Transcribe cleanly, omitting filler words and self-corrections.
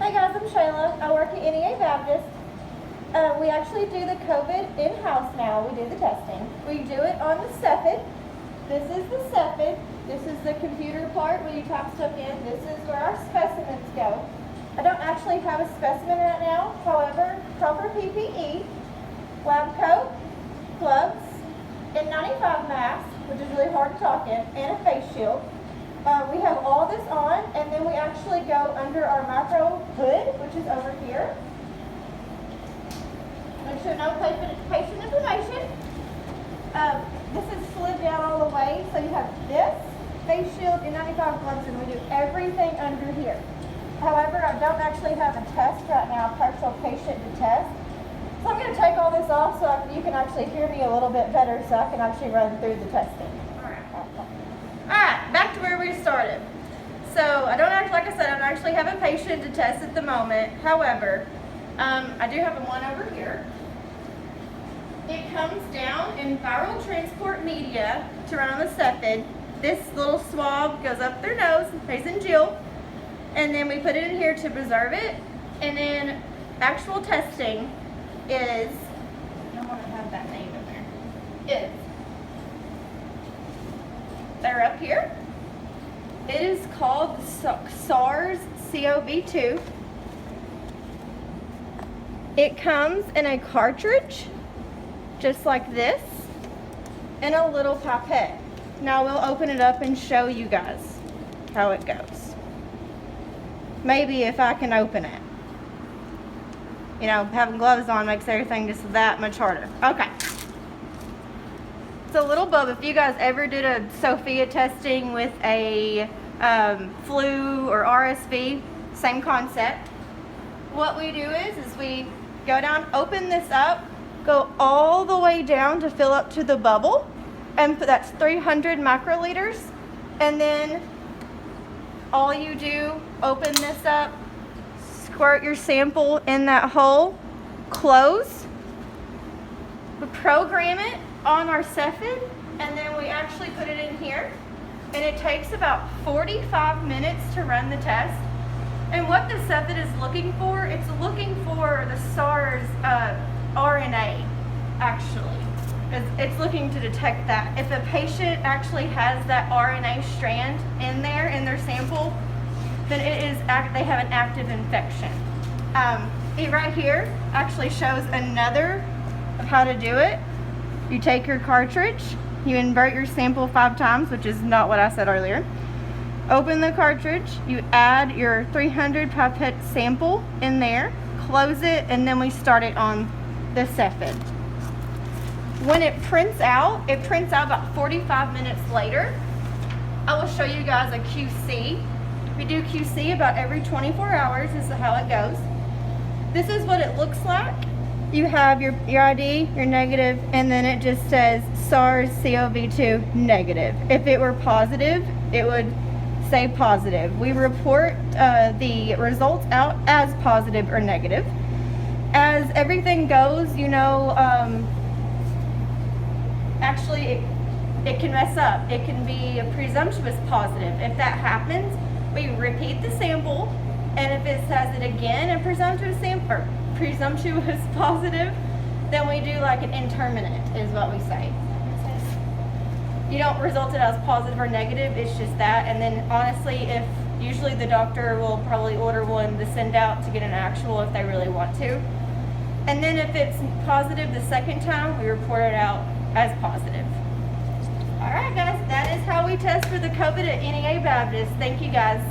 Hey guys, I'm Shayla. I work at NEA Baptist. We actually do the COVID in-house now. We do the testing. We do it on the Cepheid. This is the Cepheid. This is the computer part where you type stuff in. This is where our specimens go. I don't actually have a specimen right now. However, proper PPE, lab coat, gloves, N95 mask, which is really hard to talk in, and a face shield. We have all this on, and then we actually go under our micro hood, which is over here. Make sure no patient information. This is slid down all the way, so you have this, face shield, N95 gloves, and we do everything under here. However, I don't actually have a test right now, a partial patient to test. So I'm going to take all this off so you can actually hear me a little bit better so I can actually run through the testing. Alright, back to where we started. So I don't actually, like I said, I don't actually have a patient to test at the moment. However, I do have one over here. It comes down in viral transport media to run on the Cepheid. This little swab goes up their nose, nasopharyngeal, and then we put it in here to preserve it. And then actual testing is, I don't want to have that name in there, they're up here. It is called SARS-CoV-2. It comes in a cartridge, just like this, and a little pipette. Now we'll open it up and show you guys how it goes. Maybe if I can open it. You know, having gloves on makes everything just that much harder. Okay. It's a little bulb. If you guys ever did a Sophia testing with a flu or RSV, same concept. What we do is we go down, open this up, go all the way down to fill up to the bubble, and that's 300 microliters. And then all you do, open this up, squirt your sample in that hole, close, we program it on our Cepheid, and then we actually put it in here, and it takes about 45 minutes to run the test. And what the Cepheid is looking for, it's looking for the SARS RNA, actually. It's looking to detect that. If a patient actually has that RNA strand in there in their sample, then they have an active infection. It right here actually shows another of how to do it. You take your cartridge, you invert your sample 5 times, which is not what I said earlier. Open the cartridge, you add your 300 pipette sample in there, close it, and then we start it on the Cepheid. When it prints out about 45 minutes later. I will show you guys a QC. We do QC about every 24 hours, this is how it goes. This is what it looks like. You have your ID, your negative, and then it just says SARS-CoV-2 negative. If it were positive, it would say positive. We report the results out as positive or negative. As everything goes, you know, actually it can mess up. It can be a presumptuous positive. If that happens, we repeat the sample, and if it says it again, a presumptuous positive, then we do like an indeterminate is what we say. You don't result it as positive or negative, it's just that. And then honestly, usually the doctor will probably order one to send out to get an actual if they really want to. And then if it's positive the second time, we report it out as positive. All right, guys, that is how we test for the COVID at NEA Baptist. Thank you, guys.